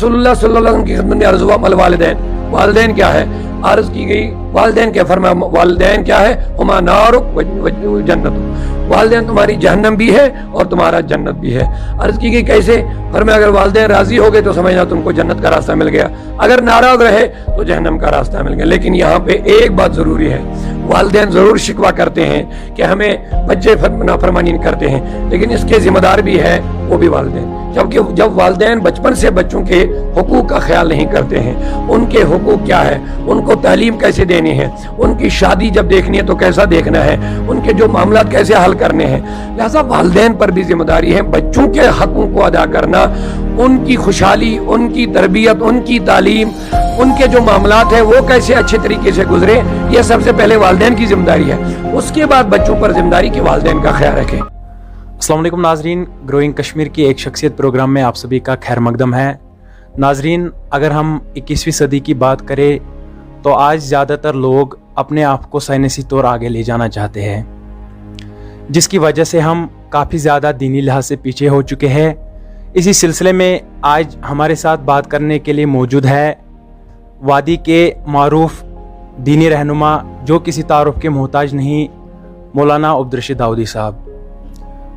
रसूलुल्लाह सल्लल्लाहु अलैहि वसल्लम की खिदमत में अर्ज़ हुआ मल वालिदैन, वालिदैन क्या है, अर्ज की गई वालिदैन क्या, फरमाया वालिदैन क्या है, हुमा नारुक व जन्नत, वालिदैन तुम्हारी जहन्नम भी है और तुम्हारा जन्नत भी है। अर्ज की गई कैसे, फरमाया अगर वालिदैन राजी हो गए तो समझना तुमको जन्नत का रास्ता मिल गया, अगर नाराज रहे तो जहन्नम का रास्ता मिल गया। लेकिन यहाँ पे एक बात जरूरी है, वालिदैन जरूर शिकवा करते हैं कि हमें बच्चे नाफरमानी करते हैं, लेकिन इसके जिम्मेदार भी है वो भी वालिदैन। जबकि जब वालिदैन बचपन से बच्चों के हुकूक का ख्याल नहीं करते हैं, उनके हुकूक क्या है, उनको तालीम कैसे देनी है, उनकी शादी जब देखनी है तो कैसा देखना है, उनके जो मामला कैसे हल करने हैं, लिहाजा वालिदैन पर भी जिम्मेदारी है बच्चों के हकों को अदा करना, उनकी खुशहाली, उनकी तरबियत, उनकी तालीम, उनके जो मामलात हैं वो कैसे अच्छे तरीके से गुजरे, ये सबसे पहले वालिदैन की जिम्मेदारी है। उसके बाद बच्चों पर जिम्मेदारी कि वालिदैन का ख्याल रखें। अस्सलाम वालेकुम नाजरीन, ग्रोइंग कश्मीर की एक शख्सियत प्रोग्राम में आप सभी का खैर मकदम है। नाजरीन, अगर हम 21वीं सदी की बात करें तो आज ज़्यादातर लोग अपने आप को साइंसी तौर आगे ले जाना चाहते हैं, जिसकी वजह से हम काफ़ी ज़्यादा दीनी लिहाज से पीछे हो चुके हैं। इसी सिलसिले में आज हमारे साथ बात करने के लिए मौजूद है वादी के मारूफ दीनी रहनुमा जो किसी तारुफ के मोहताज नहीं, मौलाना अब्दुर्रशीद दाऊदी साहब।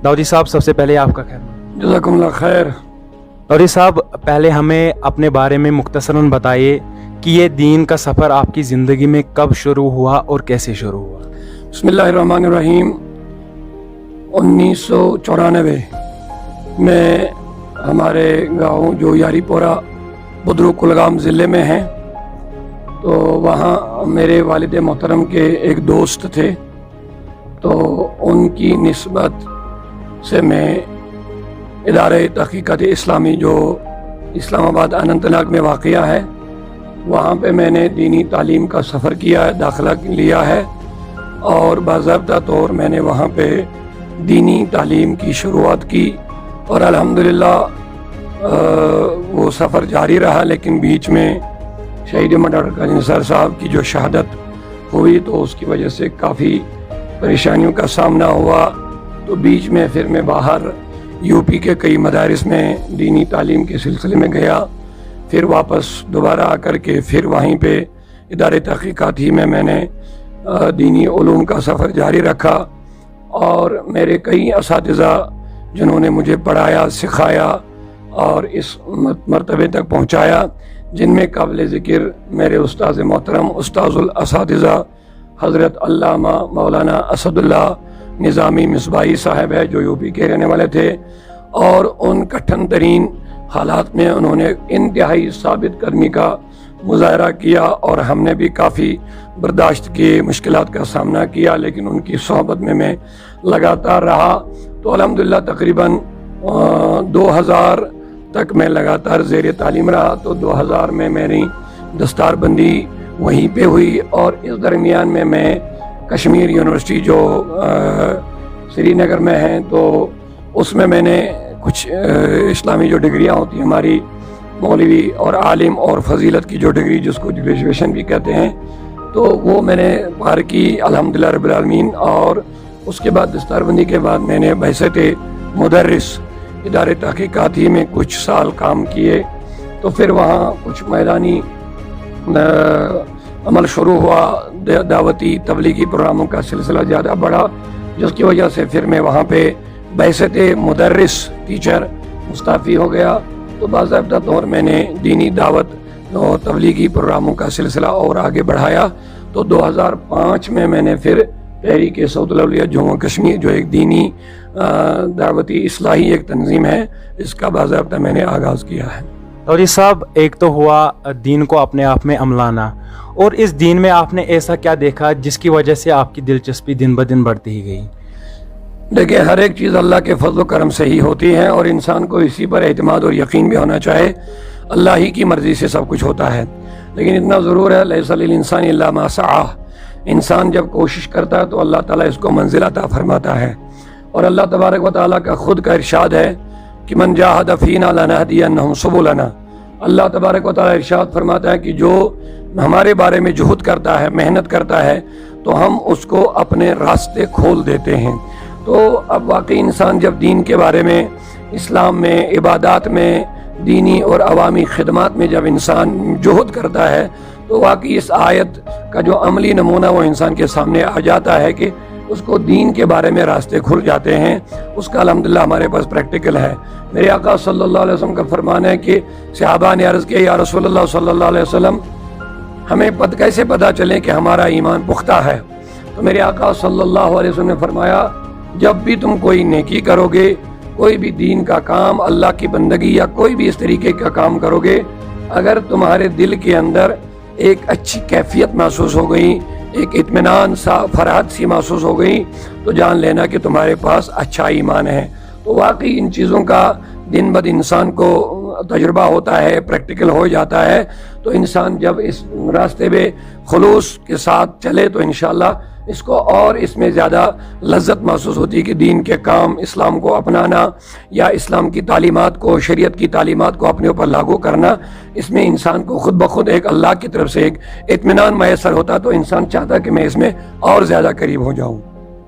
दाऊदी साहब, सबसे पहले आपका खैर। जज़ाकुमुल्लाह खैर। दाऊदी साहब, पहले हमें अपने बारे में मुख्तसरन बताइए कि ये दीन का सफ़र आपकी ज़िंदगी में कब शुरू हुआ और कैसे शुरू हुआ। बिस्मिल्लाहिर्रहमानिर्रहीम। 1994 में हमारे गांव जो यारीपोरा बुदरुक कुलगाम ज़िले में है, तो वहाँ मेरे वालिद मोहतरम के एक दोस्त थे, तो उनकी निस्बत से मैं इदारे तहकीकात इस्लामी जो इस्लामाबाद अनंतनाग में वाक़या है, वहाँ पे मैंने दीनी तालीम का सफ़र किया है, दाखिला लिया है, और बाज़ाब्ता तौर मैंने वहाँ पे दीनी तालीम की शुरुआत की, और अल्हम्दुलिल्लाह वो सफ़र जारी रहा। लेकिन बीच में शहीद डॉक्टर काजी निसार साहब की जो शहादत हुई तो उसकी वजह से काफ़ी परेशानियों का सामना हुआ, तो बीच में फिर मैं बाहर यूपी के कई मदारिस में दीनी तालीम के सिलसिले में गया, फिर वापस दोबारा आकर के फिर वहीं पे इदारे तहकीकात ही में मैंने दीनी उलूम का सफ़र जारी रखा, और मेरे कई असातिज़ा जिन्होंने मुझे पढ़ाया, सिखाया और इस मर्तबे तक पहुँचाया, जिनमें काबिल ज़िक्र मेरे उस्ताद मोहतरम उस्ताजुल असातिज़ा हज़रत अल्लामा मौलाना असदुल्लाह निज़ामी मिसबाही साहब है, जो यूपी के रहने वाले थे, और उन कठिन तरीन हालात में उन्होंने इंतहाई साबित कदमी का मुज़ाहरा किया, और हमने भी काफ़ी बर्दाश्त किए, मुश्किलात का सामना किया, लेकिन उनकी सोहबत में मैं लगातार रहा। तो अल्हम्दुलिल्लाह तकरीबन 2000 तक मैं लगातार ज़ेर तालीम रहा। तो 2000 में मेरी दस्तारबंदी वहीं पे हुई, और इस दरमियान में मैं कश्मीर यूनिवर्सिटी जो श्रीनगर में है, तो उसमें मैंने कुछ इस्लामी जो डिग्रियां होती हैं हमारी, मौलवी और आलिम और फजीलत की जो डिग्री जिसको ग्रेजुएशन भी कहते हैं, तो वो मैंने पार की अल्हम्दुलिल्लाह रब्बिल आलमीन। और उसके बाद दस्तारबंदी के बाद मैंने बहसत मुदर्रिस इदारे तहकीकात ही में कुछ साल काम किए, तो फिर वहाँ कुछ मैदानी अमल शुरू हुआ, दावती तबलीगी प्रोग्रामों का सिलसिला ज़्यादा बढ़ा, जिसकी वजह से फिर मैं वहाँ पे बहसत मुदर्रिस टीचर मुस्ताफ़ी हो गया। तो बाज़ाब्ता तौर मैंने दीनी दावत और तबलीगी प्रोग्रामों का सिलसिला और आगे बढ़ाया। तो 2005 में मैंने फिर तहरीक सऊदुल अवलिया जम्मू कश्मीर जो एक दीनी दावती इस्लाही एक तंजीम है, इसका बाज़ाब्ता मैंने आगाज़ किया है। और ये साहब, एक तो हुआ दीन को अपने आप में अमलाना, और इस दीन में आपने ऐसा क्या देखा जिसकी वजह से आपकी दिलचस्पी दिन ब दिन बढ़ती ही गई? देखिए, हर एक चीज़ अल्लाह के फजल करम से ही होती है, और इंसान को इसी पर एतमाद और यकीन भी होना चाहिए। अल्लाह ही की मर्ज़ी से सब कुछ होता है, लेकिन इतना ज़रूर है लैसा लिल इंसानी इल्ला मा सआ। इंसान जब कोशिश करता है तो अल्लाह ताला इसको मंजिल अता फरमाता है, और अल्लाह तबारक व तआला का खुद का इरशाद है कि मन जाहद फीना लनहदियन्नहुम सुबुलना। अल्लाह तबारक व तआला इरशाद फरमाता है कि जो हमारे बारे में जुहद करता है, मेहनत करता है, तो हम उसको अपने रास्ते खोल देते हैं। तो अब वाकई इंसान जब दीन के बारे में, इस्लाम में, इबादत में, دینی اور عوامی خدمات میں جب انسان جہد کرتا ہے تو واقعی اس آیت کا جو عملی نمونہ وہ انسان کے سامنے آ جاتا ہے کہ اس کو دین کے بارے میں راستے کھل جاتے ہیں. اس کا الحمدللہ ہمارے پاس پریکٹیکل ہے. میرے آقا صلی اللہ علیہ وسلم کا فرمان ہے کہ صحابہ نے عرض کیا یا رسول اللہ صلی اللہ علیہ وسلم ہمیں کیسے پتہ چلے کہ ہمارا ایمان پختہ ہے؟ تو میرے آقا صلی اللہ علیہ وسلم نے فرمایا جب بھی تم کوئی نیکی کرو گے، کوئی بھی دین کا کام، اللہ کی بندگی یا کوئی بھی اس طریقے کا کام کرو گے، اگر تمہارے دل کے اندر ایک اچھی کیفیت محسوس ہو گئی، ایک اطمینان سا فرحت سی محسوس ہو گئی، تو جان لینا کہ تمہارے پاس اچھا ایمان ہے. تو واقعی ان چیزوں کا دن بد انسان کو تجربہ ہوتا ہے، پریکٹیکل ہو جاتا ہے. تو انسان جب اس راستے میں خلوص کے ساتھ چلے تو انشاءاللہ اس کو اور اس میں زیادہ لذت محسوس ہوتی ہے کہ دین کے کام، اسلام کو اپنانا یا اسلام کی تعلیمات کو، شریعت کی تعلیمات کو اپنے اوپر لاگو کرنا، اس میں انسان کو خود بخود ایک اللہ کی طرف سے ایک اطمینان میسر ہوتا. تو انسان چاہتا کہ میں اس میں اور زیادہ قریب ہو جاؤں.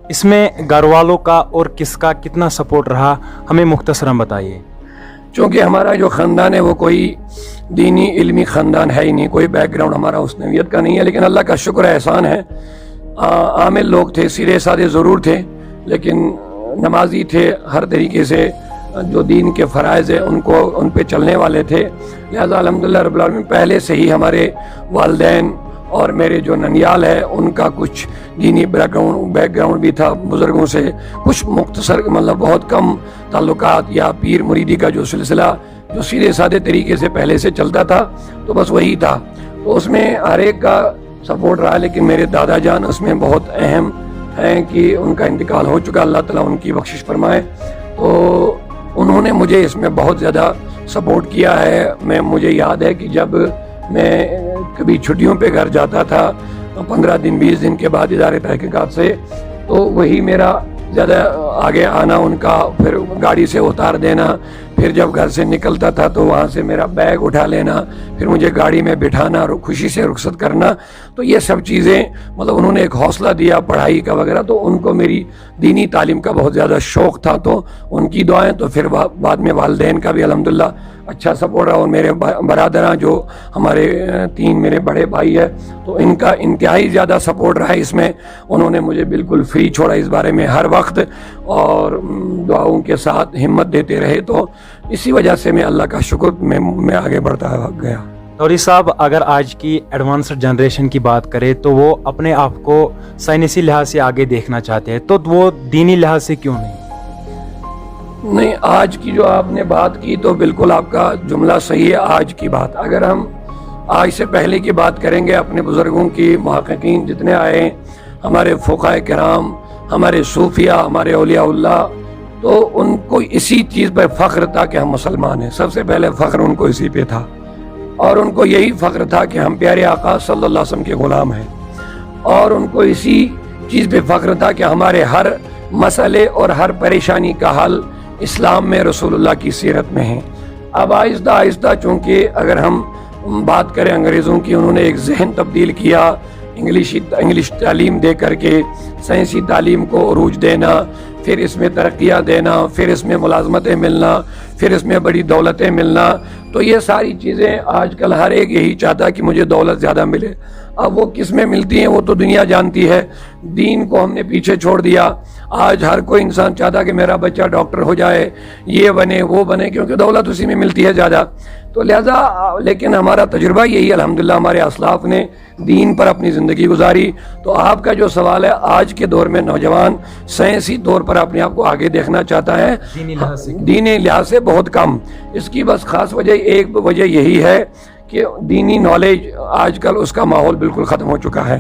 اس میں گھر والوں کا اور کس کا کتنا سپورٹ رہا، ہمیں مختصراً بتائیے. چونکہ ہمارا جو خاندان ہے وہ کوئی دینی علمی خاندان ہے ہی نہیں، کوئی بیک گراؤنڈ ہمارا اس نوعیت کا نہیں ہے، لیکن اللہ کا شکر احسان ہے. عامل لوگ تھے، سیدھے سادے ضرور تھے، لیکن نمازی تھے، ہر طریقے سے جو دین کے فرائض ہیں ان پہ چلنے والے تھے. لہذا الحمدللہ رب العالمین پہلے سے ہی ہمارے والدین اور میرے جو ننیال ہے ان کا کچھ دینی بیک گراؤنڈ بھی تھا. بزرگوں سے کچھ مختصر مطلب بہت کم تعلقات یا پیر مریدی کا جو سلسلہ جو سیدھے سادے طریقے سے پہلے سے چلتا تھا تو بس وہی تھا. تو اس میں ہر ایک کا سپورٹ رہا، لیکن میرے دادا جان اس میں بہت اہم ہیں کہ ان کا انتقال ہو چکا، اللہ تعالیٰ ان کی بخشش فرمائے. تو انہوں نے مجھے اس میں بہت زیادہ سپورٹ کیا ہے. مجھے یاد ہے کہ جب میں کبھی چھٹیوں پہ گھر جاتا تھا 15 دن 20 دن کے بعد ادارے تحقیقات سے، تو وہی میرا زیادہ آگے آنا، ان کا پھر گاڑی سے اتار دینا، پھر جب گھر سے نکلتا تھا تو وہاں سے میرا بیگ اٹھا لینا، پھر مجھے گاڑی میں بٹھانا اور خوشی سے رخصت کرنا. تو یہ سب چیزیں مطلب انہوں نے ایک حوصلہ دیا پڑھائی کا وغیرہ. تو ان کو میری دینی تعلیم کا بہت زیادہ شوق تھا، تو ان کی دعائیں، تو پھر بعد میں والدین کا بھی الحمدللہ اچھا سپورٹ رہا. اور میرے برادراں جو ہمارے 3 میرے بڑے بھائی ہیں تو ان کا انتہائی زیادہ سپورٹ رہا اس میں. انہوں نے مجھے بالکل فری چھوڑا اس بارے میں ہر وقت، اور دعاؤں کے ساتھ ہمت دیتے رہے. تو اسی وجہ سے میں اللہ کا شکر میں آگے بڑھتا گیا. توری صاحب، اگر آج کی ایڈوانسڈ جنریشن کی بات کرے تو وہ اپنے آپ کو سائنسی لحاظ سے آگے دیکھنا چاہتے ہیں، تو وہ دینی لحاظ سے کیوں نہیں؟ آج کی جو آپ نے بات کی تو بالکل آپ کا جملہ صحیح ہے. آج کی بات اگر ہم آج سے پہلے کی بات کریں گے، اپنے بزرگوں کی، محققین جتنے آئے ہیں، ہمارے فقہاء کرام، ہمارے صوفیہ، ہمارے اولیاء اللہ، تو ان کو اسی چیز پہ فخر تھا کہ ہم مسلمان ہیں. سب سے پہلے فخر ان کو اسی پہ تھا، اور ان کو یہی فخر تھا کہ ہم پیارے آقا صلی اللہ علیہ وسلم کے غلام ہیں. اور ان کو اسی چیز پہ فخر تھا کہ ہمارے ہر مسئلے اور ہر پریشانی کا حل اسلام میں رسول اللہ کی سیرت میں ہیں. اب آہستہ آہستہ چونکہ اگر ہم بات کریں انگریزوں کی، انہوں نے ایک ذہن تبدیل کیا، انگلش تعلیم دے کر کے سائنسی تعلیم کو عروج دینا، پھر اس میں ترقیاں دینا، پھر اس میں ملازمتیں ملنا، پھر اس میں بڑی دولتیں ملنا. تو یہ ساری چیزیں آج کل ہر ایک یہی چاہتا کہ مجھے دولت زیادہ ملے. اب وہ کس میں ملتی ہیں وہ تو دنیا جانتی ہے. دین کو ہم نے پیچھے چھوڑ دیا. آج ہر کوئی انسان چاہتا کہ میرا بچہ ڈاکٹر ہو جائے، یہ بنے وہ بنے، کیونکہ دولت اسی میں ملتی ہے زیادہ. تو لہذا لیکن ہمارا تجربہ یہی الحمدللہ ہمارے اسلاف نے دین پر اپنی زندگی گزاری. تو آپ کا جو سوال ہے، آج کے دور میں نوجوان سائنسی طور پر اپنے آپ کو آگے دیکھنا چاہتا ہے، دینی لحاظ سے بہت کم. اس کی بس خاص ایک وجہ یہی ہے کہ دینی نالج آج کل اس کا ماحول بالکل ختم ہو چکا ہے.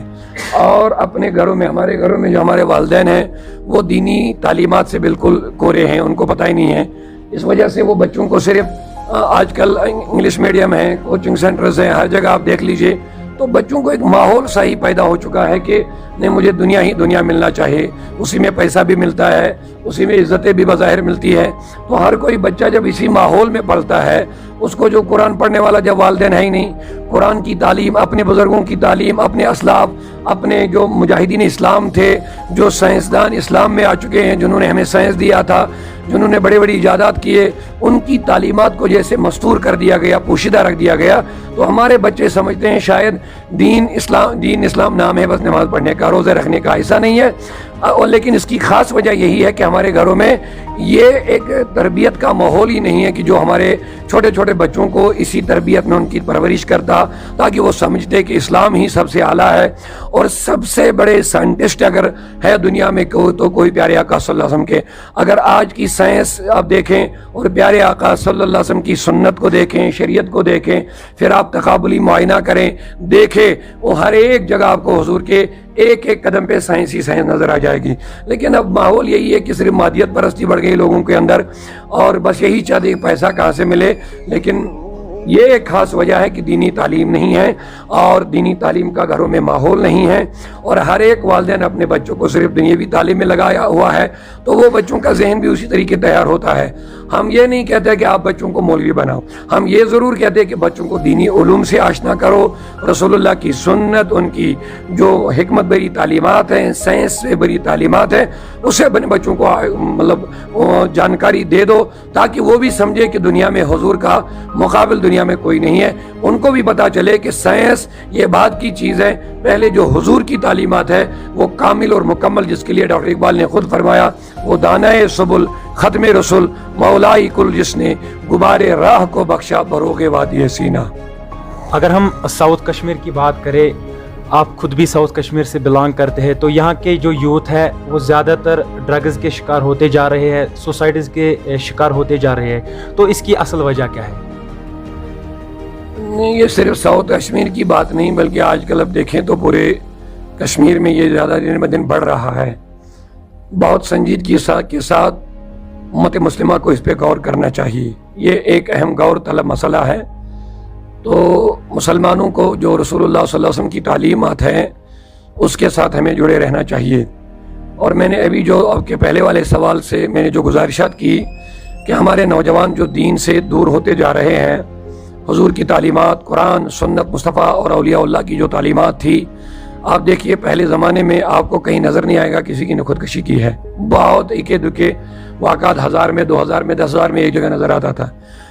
اور اپنے گھروں میں، ہمارے گھروں میں جو ہمارے والدین ہیں وہ دینی تعلیمات سے بالکل کورے ہیں، ان کو پتہ ہی نہیں ہے. اس وجہ سے وہ بچوں کو صرف آج کل انگلش میڈیم ہیں، کوچنگ سینٹرز ہیں، ہر جگہ آپ دیکھ لیجئے. تو بچوں کو ایک ماحول صحیح پیدا ہو چکا ہے کہ نہیں، مجھے دنیا ہی دنیا ملنا چاہیے، اسی میں پیسہ بھی ملتا ہے، اسی میں عزتیں بھی بظاہر ملتی ہے. تو ہر کوئی بچہ جب اسی ماحول میں پلتا ہے، اس کو جو قرآن پڑھنے والا جب والدین ہے ہی نہیں، قرآن کی تعلیم، اپنے بزرگوں کی تعلیم، اپنے اسلاف، اپنے جو مجاہدین اسلام تھے، جو سائنسدان اسلام میں آ چکے ہیں، جنہوں نے ہمیں سائنس دیا تھا، जिन्होंने बड़े बड़ी इजादात किए, उनकी तालीमात को जैसे मस्तूर कर दिया गया, पोशीदा रख दिया गया, तो हमारे बच्चे समझते हैं शायद दीन इस्लाम नाम है बस नमाज पढ़ने का, रोज़े रखने का। ऐसा नहीं है। और लेकिन इसकी ख़ास वजह यही है कि हमारे घरों में ये एक तरबियत का माहौल ही नहीं है कि जो हमारे छोटे छोटे बच्चों को इसी तरबियत में उनकी परवरिश करता, ताकि वो समझते कि इस्लाम ही सबसे आला है। और सबसे बड़े साइंटिस्ट अगर है दुनिया में तो कोई प्यारे आका सल्लल्लाहु अलैहि वसल्लम के। अगर आज की साइंस आप देखें और प्यारे आका सल्लल्लाहु अलैहि वसल्लम की सुन्नत को देखें, शरीयत को देखें, फिर आप तकाबुली मुआयना करें, देखें, वो हर एक जगह आपको हुजूर के एक एक कदम पे साइंस ही साइंस नज़र आ जाएगी। लेकिन अब माहौल यही है कि सिर्फ मादियत परस्ती बढ़ गई लोगों के अंदर, और बस यही चाहते कि पैसा कहाँ से मिले। लेकिन ये एक ख़ास वजह है कि दीनी तालीम नहीं है, और दीनी तालीम का घरों में माहौल नहीं है, और हर एक वालिदैन अपने बच्चों को सिर्फ दुनियावी तालीम में लगाया हुआ है, तो वो बच्चों का जहन भी उसी तरीके तैयार होता है। हम ये नहीं कहते कि आप बच्चों को मौलवी बनाओ, हम ये ज़रूर कहते हैं कि बच्चों को दीनी उलूम से आशना करो, रसूलुल्लाह की सुन्नत, उनकी जो हिकमत भरी तालीमात हैं, साइंस से भरी तालीमात है, उससे अपने बच्चों को मतलब जानकारी दे दो, ताकि वो भी समझे कि दुनिया में हुजूर का मुकाबिल दुनिया में कोई नहीं है। उनको भी पता चले कि साइंस ये बात की चीज़ है, पहले जो हुजूर की तालीमात है वो कामिल और मुकम्मल, जिसके लिए डॉक्टर इकबाल ने खुद फरमाया, वो दानाए सुबुल ख़त्म रसूल मौलाई कुल, जिसने गुबारे राह को बख्शा बरोगे वादी सीना। अगर हम साउथ कश्मीर की बात करें, आप खुद भी साउथ कश्मीर से बिलोंग करते हैं, तो यहाँ के जो यूथ है वो ज़्यादातर ड्रग्स के शिकार होते जा रहे हैं, सुसाइड्स के शिकार होते जा रहे हैं, तो इसकी असल वजह क्या है? नहीं, ये सिर्फ साउथ कश्मीर की बात नहीं, बल्कि आजकल अब देखें तो पूरे कश्मीर में ये ज़्यादा दिन ब दिन बढ़ रहा है। बहुत संजीदगी के साथ उम्मत मुस्लिमा को इस पे गौर करना चाहिए। ये एक अहम गौर तलब मसला है। तो मुसलमानों को जो रसूलुल्लाह सल्लल्लाहु अलैहि वसल्लम की तालीमात हैं उसके साथ हमें जुड़े रहना चाहिए। और मैंने अभी जो आपके पहले वाले सवाल से मैंने जो गुजारिशात की कि हमारे नौजवान जो दीन से दूर होते जा रहे हैं, हुजूर की तालीमात, कुरान, सुन्नत मुस्तफ़ा और औलिया की जो तालीमात थी, आप देखिए पहले ज़माने में आपको कहीं नज़र नहीं आएगा किसी की ने खुदकशी की है। बहुत इक्के दुक्के वाक़ात 1000 में, 2000 में, 10,000 में एक जगह नज़र आता था,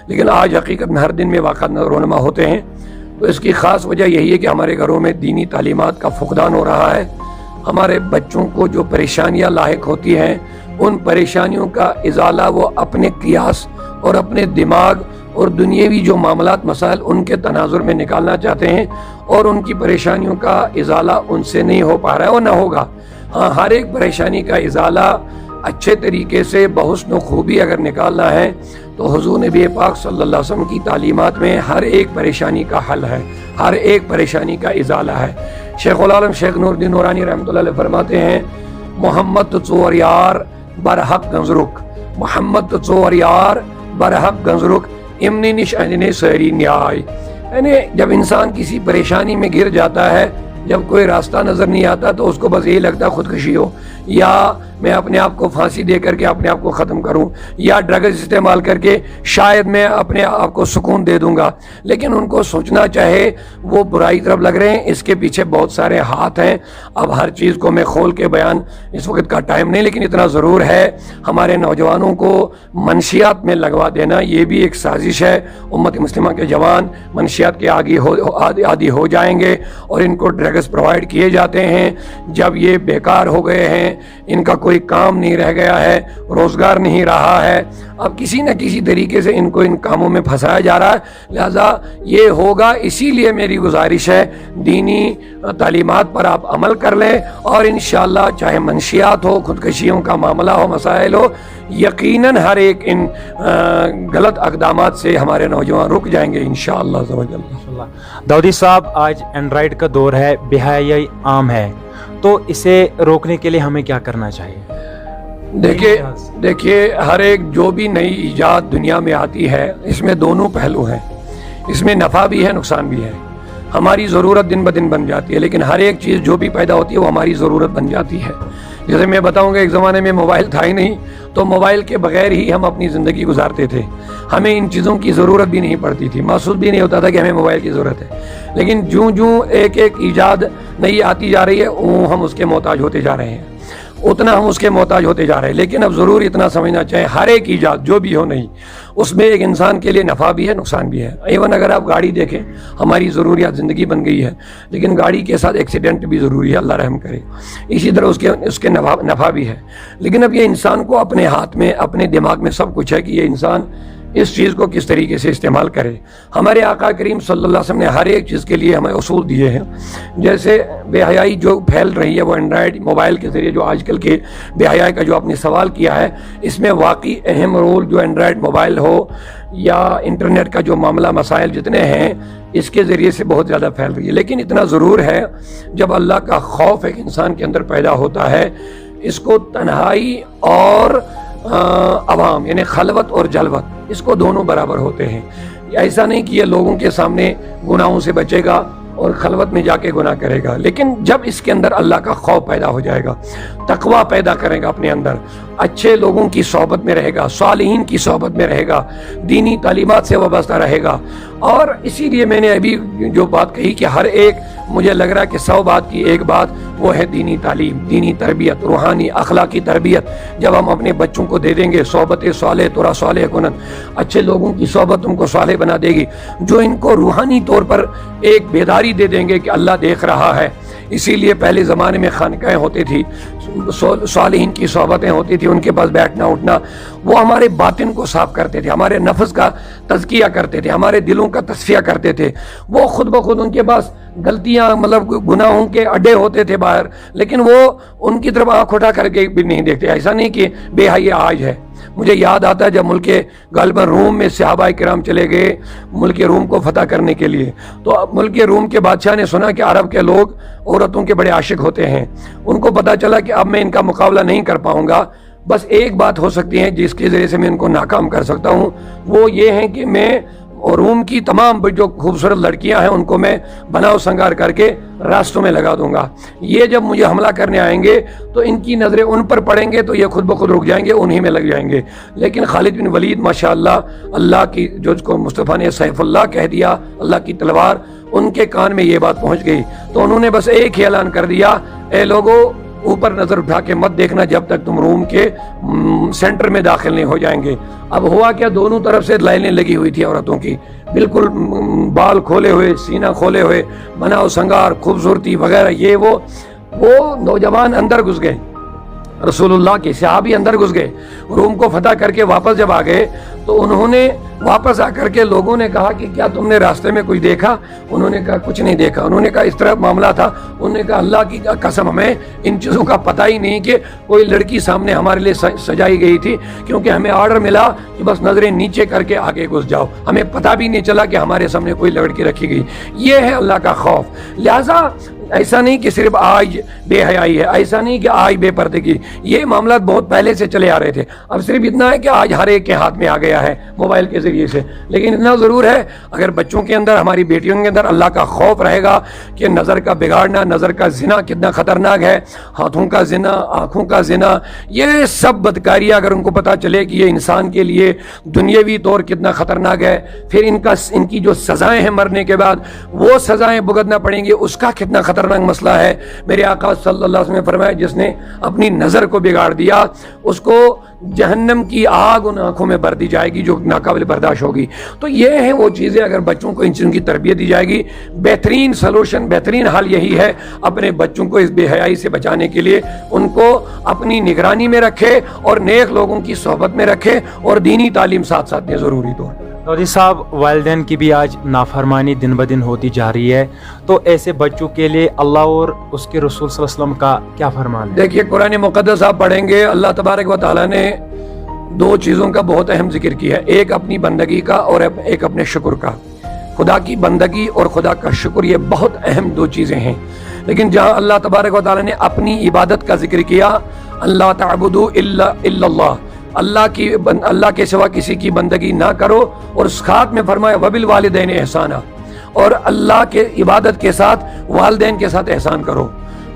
लेकिन आज हकीकत में हर दिन में वाक़ात रोनमा होते हैं। तो इसकी ख़ास वजह यही है कि हमारे घरों में दीनी तालीमात का फुकदान हो रहा है। हमारे बच्चों को जो परेशानियाँ लाहिक होती हैं, उन परेशानियों का इजाला वो अपने कियास और अपने दिमाग और दुनियावी जो मामलात मसाइल उनके तनाजुर में निकालना चाहते हैं, और उनकी परेशानियों का इजाला उनसे नहीं हो पा रहा है और ना होगा। हाँ, हर एक परेशानी का इजाला अच्छे तरीके से बहुस्न खूबी अगर निकालना है तो हुजूर नबी पाक सल्लल्लाहु अलैहि वसल्लम की तालीमात में हर एक परेशानी का हल है, हर एक परेशानी का इजाला है। शेखुल आलम शेख नूरुद्दीन नूरानी रहमतुल्लाह अलैह फरमाते हैं, मोहम्मद चोर यार बरहक गंजरुक, मोहम्मद चोर यार बरहक गंजरुक, इमनी निशानी सरी न्याय। यानी जब इंसान किसी परेशानी में गिर जाता है, जब कोई रास्ता नज़र नहीं आता, तो उसको बस यही लगता खुदकुशी हो, या मैं अपने आप को फांसी दे करके अपने आप को ख़त्म करूं, या ड्रग्स इस्तेमाल करके शायद मैं अपने आप को सुकून दे दूंगा। लेकिन उनको सोचना चाहे वो बुराई तरफ लग रहे हैं, इसके पीछे बहुत सारे हाथ हैं। अब हर चीज़ को मैं खोल के बयान इस वक्त का टाइम नहीं, लेकिन इतना ज़रूर है, हमारे नौजवानों को मनशियात में लगवा देना ये भी एक साजिश है। उम्मत मुस्लिमा के जवान मनशियात के आदी हो जाएंगे और इनको ड्रग्स प्रोवाइड किए जाते हैं। जब ये बेकार हो गए हैं, इनका कोई काम नहीं रह गया है, रोजगार नहीं रहा है, अब किसी न किसी तरीके से इनको इन कामों में फंसाया जा रहा है। लिहाजा ये होगा, इसीलिए मेरी गुजारिश है दीनी तालीमात पर आप अमल कर लें, और इंशाअल्लाह चाहे मनशियात हो, खुदकशियों का मामला हो, मसाइल हो, यकीनन हर एक इन गलत अक़दामात से हमारे नौजवान रुक जाएंगे इंशाअल्लाह। दाऊदी साहब, आज एंड्रॉयड का दौर है, बेहयाई आम है, तो इसे रोकने के लिए हमें क्या करना चाहिए? देखिए हर एक जो भी नई ईजाद दुनिया में आती है, इसमें दोनों पहलू हैं, इसमें नफ़ा भी है, नुकसान भी है। हमारी ज़रूरत दिन ब दिन बन जाती है, लेकिन हर एक चीज़ जो भी पैदा होती है वो हमारी ज़रूरत बन जाती है। जैसे मैं बताऊंगा, एक ज़माने में मोबाइल था ही नहीं, तो मोबाइल के बगैर ही हम अपनी ज़िंदगी गुजारते थे, हमें इन चीज़ों की ज़रूरत भी नहीं पड़ती थी, महसूस भी नहीं होता था कि हमें मोबाइल की ज़रूरत है। लेकिन जूँ जूँ एक एक ईजाद नई आती जा रही है, हम उसके मोहताज होते जा रहे हैं। اتنا ہم اس کے محتاج ہوتے جا رہے ہیں. لیکن اب ضرور اتنا سمجھنا چاہیے ہر ایک ایجاد جو بھی ہو نہیں اس میں ایک انسان کے لیے نفع بھی ہے نقصان بھی ہے. ایون اگر آپ گاڑی دیکھیں ہماری ضروریات زندگی بن گئی ہے لیکن گاڑی کے ساتھ ایکسیڈنٹ بھی ضروری ہے, اللہ رحم کرے. اسی طرح اس کے نفع بھی ہے. لیکن اب یہ انسان کو اپنے ہاتھ میں اپنے دماغ میں سب کچھ ہے کہ یہ انسان اس چیز کو کس طریقے سے استعمال کرے. ہمارے آقا کریم صلی اللہ علیہ وسلم نے ہر ایک چیز کے لیے ہمیں اصول دیے ہیں. جیسے بے حیائی جو پھیل رہی ہے وہ اینڈرائڈ موبائل کے ذریعے جو آج کل کے بے حیائی کا جو آپ نے سوال کیا ہے اس میں واقعی اہم رول جو اینڈرائڈ موبائل ہو یا انٹرنیٹ کا جو معاملہ مسائل جتنے ہیں اس کے ذریعے سے بہت زیادہ پھیل رہی ہے. لیکن اتنا ضرور ہے جب اللہ کا خوف ایک انسان کے اندر پیدا ہوتا ہے اس کو تنہائی اور عوام یعنی خلوت اور جلوت اس کو دونوں برابر ہوتے ہیں. ایسا نہیں کہ یہ لوگوں کے سامنے گناہوں سے بچے گا اور خلوت میں جا کے گناہ کرے گا, لیکن جب اس کے اندر اللہ کا خوف پیدا ہو جائے گا, تقوی پیدا کرے گا اپنے اندر, اچھے لوگوں کی صحبت میں رہے گا, صالحین کی صحبت میں رہے گا, دینی تعلیمات سے وابستہ رہے گا. اور اسی لیے میں نے ابھی جو بات کہی کہ ہر ایک مجھے لگ رہا ہے کہ 100 بات کی ایک بات وہ ہے دینی تعلیم, دینی تربیت, روحانی اخلاقی تربیت. جب ہم اپنے بچوں کو دے دیں گے صحبت صالح تورا صالح کنن, اچھے لوگوں کی صحبت ان کو صالح بنا دے گی جو ان کو روحانی طور پر ایک بیداری دے دیں گے کہ اللہ دیکھ رہا ہے. اسی لیے پہلے زمانے میں خانقاہیں ہوتی تھی, صالحین کی صحبتیں ہوتی تھی, ان کے پاس بیٹھنا اٹھنا وہ ہمارے باطن کو صاف کرتے تھے, ہمارے نفس کا تزکیہ کرتے تھے, ہمارے دلوں کا تصفیہ کرتے تے. وہ خود بخود ان کے پاس غلطیاں مطلب گناہوں کے اڈے ہوتے تھے باہر, لیکن وہ ان کی طرف آنکھ اٹھا کر کے بھی نہیں دیکھتے. ایسا نہیں کہ بے حیائی آج ہے. مجھے یاد آتا ہے جب ملک غالباً روم میں صحابہ کرام چلے گئے ملک روم کو فتح کرنے کے لیے, تو ملک روم کے بادشاہ نے سنا کہ عرب کے لوگ عورتوں کے بڑے عاشق ہوتے ہیں. ان کو پتہ چلا کہ اب میں ان کا مقابلہ نہیں کر پاؤں گا, بس ایک بات ہو سکتی ہے جس کے ذریعے سے میں ان کو ناکام کر سکتا ہوں, وہ یہ ہے کہ میں اور روم کی تمام جو خوبصورت لڑکیاں ہیں ان کو میں بناؤ سنگار کر کے راستوں میں لگا دوں گا. یہ جب مجھے حملہ کرنے آئیں گے تو ان کی نظریں ان پر پڑیں گے تو یہ خود بخود رک جائیں گے, انہی میں لگ جائیں گے. لیکن خالد بن ولید ماشاءاللہ اللہ کی جو اس کو مصطفیٰ نے سیف اللہ کہہ دیا, اللہ کی تلوار, ان کے کان میں یہ بات پہنچ گئی تو انہوں نے بس ایک ہی اعلان کر دیا, اے لوگو اوپر نظر اٹھا کے مت دیکھنا جب تک تم روم کے سینٹر میں داخل نہیں ہو جائیں گے. اب ہوا کیا, دونوں طرف سے لائنیں لگی ہوئی تھی عورتوں کی, بالکل بال کھولے ہوئے, سینہ کھولے ہوئے, بناؤ سنگار, خوبصورتی وغیرہ. یہ وہ نوجوان اندر گھس گئے, رسول اللہ کے صحابی اندر گھس گئے. روم کو فتح کر کے واپس جب آ گئے تو انہوں نے واپس آ کر کے لوگوں نے کہا کہ کیا تم نے راستے میں کچھ دیکھا؟ انہوں نے کہا کچھ نہیں دیکھا. انہوں نے کہا اس طرح معاملہ تھا. انہوں نے کہا اللہ کی قسم ہمیں ان چیزوں کا پتہ ہی نہیں کہ کوئی لڑکی سامنے ہمارے لیے سجائی گئی تھی, کیونکہ ہمیں آرڈر ملا کہ بس نظریں نیچے کر کے آگے گھس جاؤ, ہمیں پتہ بھی نہیں چلا کہ ہمارے سامنے کوئی لڑکی رکھی گئی. یہ ہے اللہ کا خوف. لہٰذا ایسا نہیں کہ صرف آج بے حیائی ہے, ایسا نہیں کہ آج بے پردگی, یہ معاملات بہت پہلے سے چلے آ رہے تھے. اب صرف اتنا ہے کہ آج ہر ایک کے ہاتھ میں آ گیا ہے موبائل کے ذریعے سے. لیکن اتنا ضرور ہے اگر بچوں کے اندر, ہماری بیٹیوں کے اندر اللہ کا خوف رہے گا کہ نظر کا بگاڑنا, نظر کا زنا کتنا خطرناک ہے, ہاتھوں کا زنا, آنکھوں کا زنا, یہ سب بدکاریاں اگر ان کو پتہ چلے کہ یہ انسان کے لیے دنیاوی طور کتنا خطرناک ہے, پھر ان کی جو سزائیں ہیں مرنے کے بعد وہ سزائیں بھگتنا پڑیں گی, اس کا کتنا خطرناک مسئلہ ہے. میرے آقا صلی اللہ علیہ وسلم نے فرمایا جس نے اپنی نظر کو بگاڑ دیا اس کو جہنم کی آگ ان آنکھوں میں بر دی جائے گی جو ناقابل برداشت ہوگی. تو یہ ہیں وہ چیزیں, اگر بچوں کو ان چیزوں کی تربیت دی جائے گی, بہترین سلوشن, بہترین حل یہی ہے اپنے بچوں کو اس بے حیائی سے بچانے کے لیے ان کو اپنی نگرانی میں رکھے اور نیک لوگوں کی صحبت میں رکھے اور دینی تعلیم ساتھ ساتھ میں ضروری طور پر. قاضی صاحب, والدین کی بھی آج نافرمانی دن بدن ہوتی جا رہی ہے, تو ایسے بچوں کے لیے اللہ اور اس کے رسول صلی اللہ علیہ وسلم کا کیا فرمان ہے؟ دیکھیے قرآن مقدس آپ پڑھیں گے, اللہ تبارک و تعالیٰ نے 2 چیزوں کا بہت اہم ذکر کیا ہے, ایک اپنی بندگی کا اور ایک اپنے شکر کا. خدا کی بندگی اور خدا کا شکر یہ بہت اہم 2 چیزیں ہیں. لیکن جہاں اللہ تبارک و تعالیٰ نے اپنی عبادت کا ذکر کیا, اللہ تعبدوا الا اللہ, اللہ کے سوا کسی کی بندگی نہ کرو, اور اس خات میں فرمایا وبالوالدین احسانا, اور اللہ کے عبادت کے ساتھ والدین کے ساتھ احسان کرو.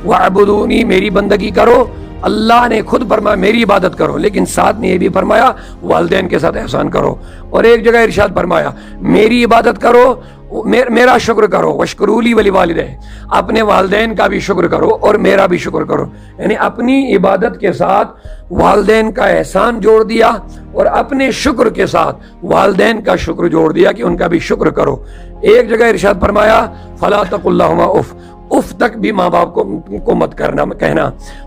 وعبدونی, میری بندگی کرو. اللہ نے خود فرمایا میری عبادت کرو, لیکن ساتھ میں یہ بھی فرمایا والدین کے ساتھ احسان کرو. اور ایک جگہ ارشاد فرمایا میری عبادت کرو मेरा शुक्र करो, वशकुरूली वली वालिदै, अपने वालदैन का भी शुक्र करो और मेरा भी शुक्र करो। यानी अपनी इबादत के साथ वालदैन का एहसान जोड़ दिया और अपने शुक्र के साथ वालदैन का शुक्र जोड़ दिया कि उनका भी शुक्र करो। एक जगह इरशाद फरमाया फला तकुल्लहुमा उफ, उफ तक भी माँ बाप को मत कहना।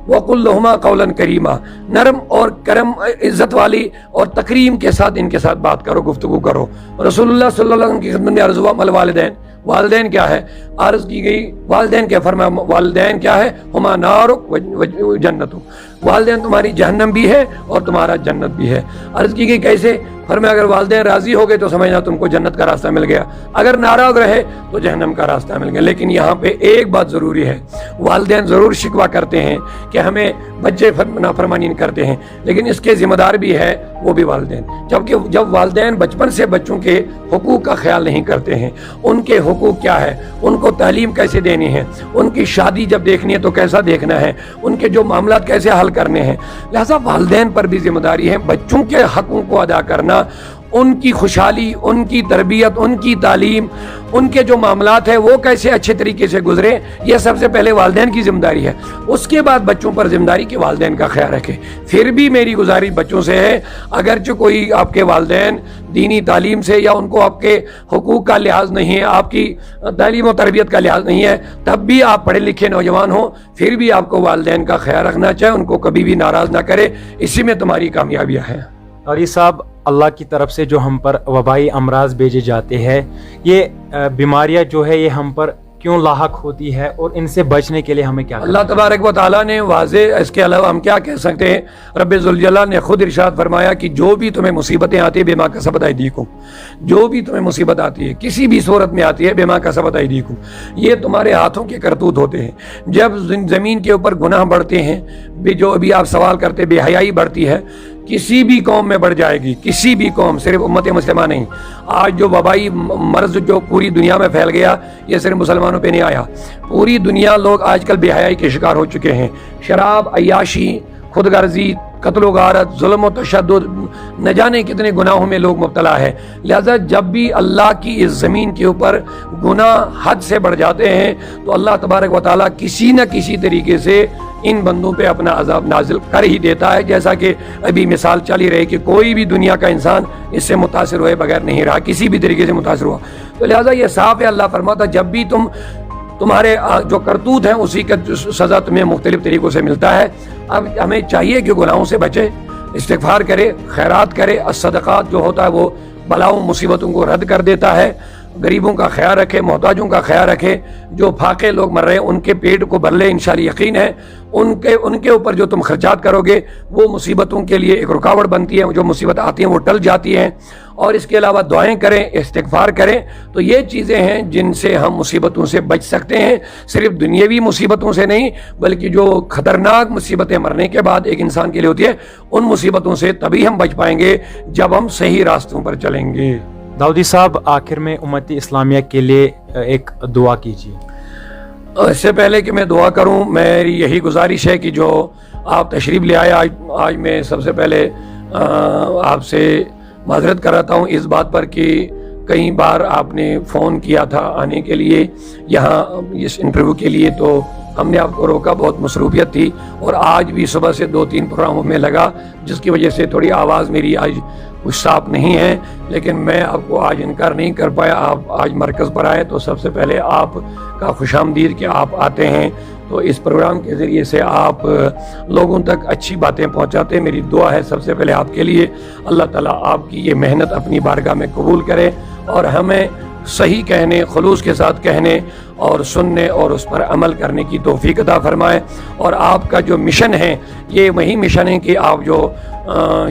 वकुल्लहुमा कौलन करीमा, नरम और करम इज्जत वाली और तकरीम के साथ इनके साथ बात करो, गुफ्तगू करो। रसूलुल्लाह सल्लल्लाहु अलैहि वसल्लम की खिदमत में अर्ज़ हुआ मल वालिदैन, वालिदैन क्या है, अर्ज की गई वालिदैन क्या, फरमाया वालिदैन क्या है, हुमा नारुक व जन्नतुक, वालिदैन तुम्हारी जहन्नम भी है और तुम्हारा जन्नत भी है। अर्ज की गई कैसे, फरमाया अगर वालिदैन राजी हो गए तो समझना तुमको जन्नत का रास्ता मिल गया, अगर नाराज रहे तो जहन्नम का रास्ता मिल गया। लेकिन यहाँ पे एक बात ज़रूरी है, वालिदैन ज़रूर शिकवा करते हैं कि हमें बच्चे नाफरमानी करते हैं, लेकिन इसके ज़िम्मेदार भी है वो भी वालिदैन। जबकि जब वालिदैन बचपन से बच्चों के हुकूक का ख्याल नहीं करते हैं, उनके हुकूक क्या है, उनको तालीम कैसे देनी है, उनकी शादी जब देखनी है तो कैसा देखना है, उनके जो मामला कैसे हल करने हैं, लिहाजा वालिदैन पर भी जिम्मेदारी है बच्चों के हकों को अदा करना, उनकी खुशहाली, उनकी तरबियत, उनकी तालीम, उनके जो मामलात है वो कैसे अच्छे तरीके से गुजरे, ये सबसे पहले वालिदैन की जिम्मेदारी है। उसके बाद बच्चों पर जिम्मेदारी कि वालिदैन का ख्याल रखें। फिर भी मेरी गुजारिश बच्चों से है, अगरचे कोई आपके वालिदैन दीनी तालीम से या उनको आपके हुकूक का लिहाज नहीं है, आपकी तालीम और तरबियत का लिहाज नहीं है, तब भी आप पढ़े लिखे नौजवान हो, फिर भी आपको वालिदैन का ख्याल रखना चाहिए, उनको कभी भी नाराज़ ना करे। इसी में तुम्हारी कामयाबियाँ हैं। और ये साहब अल्लाह की तरफ से जो हम पर वबाई अमराज भेजे जाते हैं, ये बीमारियां जो है ये हम पर क्यों लाहक होती है और इनसे बचने के लिए हमें क्या अल्लाह तबारक व तआला ने वाज़े, इसके अलावा हम क्या कह सकते हैं, रब्बे ज़ुल जलाल ने खुद इरशाद फरमाया कि जो भी तुम्हें मुसीबतें आती है बेमा कसबत अयदीकुम, जो भी तुम्हें मुसीबत आती है किसी भी सूरत में आती है बेमा कसबत अयदीकुम, ये तुम्हारे हाथों के करतूत होते हैं। जब ज़मीन के ऊपर गुनाह बढ़ते हैं, जो अभी आप सवाल करते बेहयाई बढ़ती है, किसी भी कौम में बढ़ जाएगी, किसी भी कौम, सिर्फ उम्मत मुस्लिमा नहीं। आज जो वबाई मर्ज जो पूरी दुनिया में फैल गया, ये सिर्फ मुसलमानों पे नहीं आया, पूरी दुनिया लोग आजकल बेहयाई के शिकार हो चुके हैं। शराब, अय्याशी, खुदगर्जी, कत्ल गारत, जुल्म और तशद्दुद, न जाने कितने गुनाहों में लोग मुब्तला है। लिहाजा जब भी अल्लाह की इस ज़मीन के ऊपर गुनाह हद से बढ़ जाते हैं तो अल्लाह तबारक व तआला किसी न किसी तरीके से इन बंदों पे अपना अज़ाब नाजिल कर ही देता है। जैसा कि अभी मिसाल चल ही रही कि कोई भी दुनिया का इंसान इससे मुतासिर हुए बगैर नहीं रहा, किसी भी तरीके से मुतासिर हुआ। तो लिहाजा ये साफ है, अल्लाह फरमाता जब भी तुम्हारे जो करतूत हैं उसी का सज़ा तुम्हें मुख्तलिफ तरीक़ों से मिलता है। अब हमें चाहिए कि गुनाहों से बचे, इस्तिग़फ़ार करे, खैरात करे। अस्सदक़ात जो होता है वो बलाओं मुसीबतों को रद्द कर देता है। गरीबों का ख्याल रखे, मोहताजों का ख्याल रखे, जो फाके लोग मर रहे हैं उनके पेट को भर ले, इंशाअल्लाह यकीन है उनके ऊपर जो तुम खर्चात करोगे वो मुसीबतों के लिए एक रुकावट बनती है, जो मुसीबत आती हैं वो टल जाती हैं। और इसके अलावा दुआएं करें, इस्तिग़फ़ार करें, तो ये चीज़ें हैं जिनसे हम मुसीबतों से बच सकते हैं। सिर्फ दुनियावी मुसीबतों से नहीं, बल्कि जो ख़तरनाक मुसीबतें मरने के बाद एक इंसान के लिए होती है, उन मुसीबतों से तभी हम बच पाएंगे जब हम सही रास्तों पर चलेंगे। दाऊदी साहब, आखिर में उम्मती इस्लामिया के लिए एक दुआ कीजिए। इससे पहले कि मैं दुआ करूं, मेरी यही गुजारिश है कि जो आप तशरीफ़ ले आए आज मैं सबसे पहले आपसे माजरत कराता हूं इस बात पर कि कई बार आपने फ़ोन किया था आने के लिए यहाँ इस इंटरव्यू के लिए, तो हमने आपको रोका, बहुत मसरूफियत थी। और आज भी सुबह से 2-3 प्रोग्रामों में लगा, जिसकी वजह से थोड़ी आवाज़ मेरी आज कुछ साफ नहीं है, लेकिन मैं आपको आज इनकार नहीं कर पाया। आप आज मरकज़ पर आए तो सबसे पहले आपका खुशामदीद कि आप आते हैं, तो इस प्रोग्राम के ज़रिए से आप लोगों तक अच्छी बातें पहुंचाते हैं। मेरी दुआ है सबसे पहले आपके लिए, अल्लाह ताला आपकी ये मेहनत अपनी बारगाह में कबूल करे और हमें सही कहने, खुलूस के साथ कहने और सुनने और उस पर अमल करने की तौफीक अता फरमाए। और आपका जो मिशन है ये वही मिशन है कि आप जो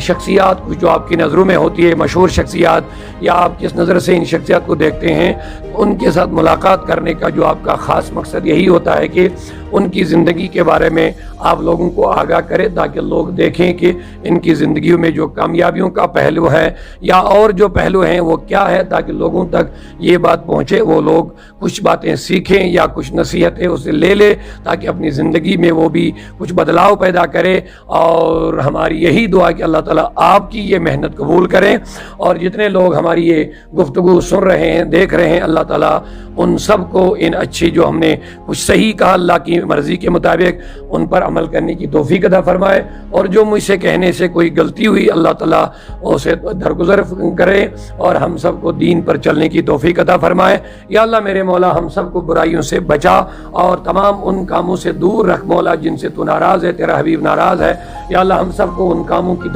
शख्सियात जो आपकी नज़रों में होती है, मशहूर शख्सियात, या आप किस नज़र से इन शख्सियात को देखते हैं, उनके साथ मुलाकात करने का जो आपका ख़ास मकसद यही होता है कि उनकी ज़िंदगी के बारे में आप लोगों को आगाह करें, ताकि लोग देखें कि इनकी ज़िंदगी में जो कामयाबियों का पहलू है या और जो पहलू हैं वो क्या है, ताकि लोगों तक ये बात पहुँचे, वो लोग कुछ बातें सीखें या कुछ नसीहतें उससे ले ले, ताकि अपनी ज़िंदगी में वो भी कुछ बदलाव पैदा करे। और हमारी यही दुआ دعا ہے کہ اللہ تعالیٰ آپ کی یہ محنت قبول کریں، اور جتنے لوگ ہماری یہ گفتگو سن رہے ہیں، دیکھ رہے ہیں، اللہ تعالیٰ ان سب کو ان اچھی جو ہم نے کچھ صحیح کہا اللہ کی مرضی کے مطابق ان پر عمل کرنے کی توفیق عطا فرمائے، اور جو مجھ سے کہنے سے کوئی غلطی ہوئی اللہ تعالیٰ اسے درگزر کرے اور ہم سب کو دین پر چلنے کی توفیق عطا فرمائے۔ یا اللہ میرے مولا ہم سب کو برائیوں سے بچا اور تمام ان کاموں سے دور رکھ مولا جن سے تو ناراض ہے، تیرا حبیب ناراض ہے۔ یا اللہ ہم سب کو ان کاموں کی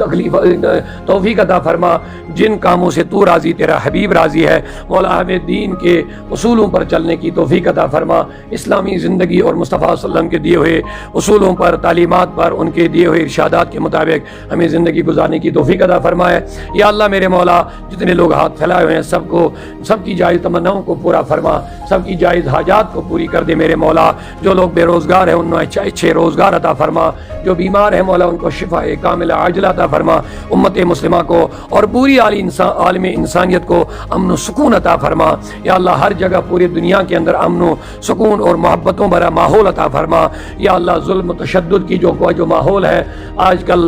توفیق عطا فرما جن کاموں سے تو راضی، تیرا حبیب راضی ہے۔ مولا ہمیں دین کے اصولوں پر چلنے کی توفیق عطا فرما، اسلامی زندگی اور مصطفیٰ صلی اللہ علیہ وسلم کے دیے ہوئے اصولوں پر، تعلیمات پر، ان کے دیے ہوئے ارشادات کے مطابق ہمیں زندگی گزارنے کی توفیق عطا فرمائے۔ یا اللہ میرے مولا جتنے لوگ ہاتھ پھیلائے ہوئے ہیں سب کو، سب کی جائز تمناؤں کو پورا فرما، سب کی جائز حاجات کو پوری کر دے میرے مولا۔ جو لوگ بے روزگار ہیں ان میں اچھے روزگار عطا فرما، جو بیمار ہیں مولا ان کو شفا کاملہ عاجلہ عطا فرما، امت مسلمہ کو اور پوری عالم انسانیت کو امن و سکون عطا فرما۔ یا اللہ ہر جگہ پوری دنیا کے اندر امن و سکون اور محبتوں بھرا ماحول عطا فرما۔ یا اللہ ظلم و تشدد کی جو ماحول ہے آج کل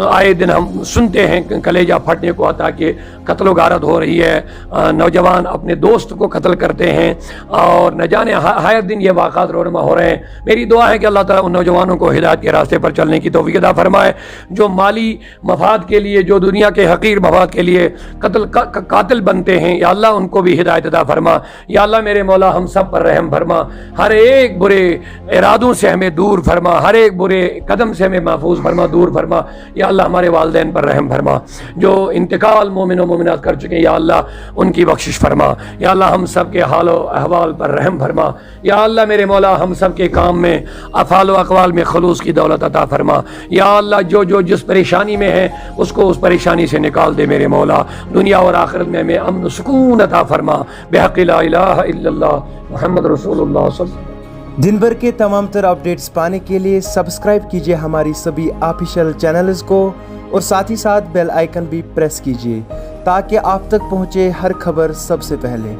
آئے دن ہم سنتے ہیں کلیجہ پھٹنے کو آتا کہ قتل و غارت ہو رہی ہے، نوجوان اپنے دوست کو قتل کرتے ہیں اور نہ جانے ہر دن یہ واقعات رونما ہو رہے ہیں۔ میری دعا ہے کہ اللہ تعالیٰ ان نوجوانوں کو ہدایت کے راستے پر چلنے کی توفیق عطا فرمائے، جو مالی مفاد کے لیے، جو دنیا کے حقیر مفاد کے لیے قاتل بنتے ہیں، یا اللہ ان کو بھی ہدایت عطا فرما۔ یا اللہ میرے مولا ہم سب پر رحم فرما، ہر ایک برے ارادوں سے ہمیں دور فرما، ہر ایک برے قدم سے ہمیں محفوظ فرما، دور فرما۔ یا اللہ ہمارے والدین پر رحم فرما، جو انتقال مومن و مومنات کر چکے یا اللہ ان کی بخشش فرما۔ یا اللہ ہم سب کے حال و احوال پر رحم فرما۔ یا اللہ میرے مولا ہم سب کے کام میں، افعال و اقوال میں خلوص کی دولت عطا فرما۔ یا اللہ جو جس پریشانی میں ہے اس کو اس پریشانی سے نکال دے میرے مولا، دنیا اور آخرت میں ہمیں امن و سکون عطا فرما، بحق لا الہ الا اللہ محمد رسول اللہ صلی اللہ علیہ وسلم۔ دن بھر کے تمام تر اپڈیٹس پانے کے لیے سبسکرائب کیجیے ہماری سبھی آفیشیل چینلز کو، اور ساتھ ہی ساتھ بیل آئیکن بھی پریس کیجیے تاکہ آپ تک پہنچے ہر خبر سب سے پہلے۔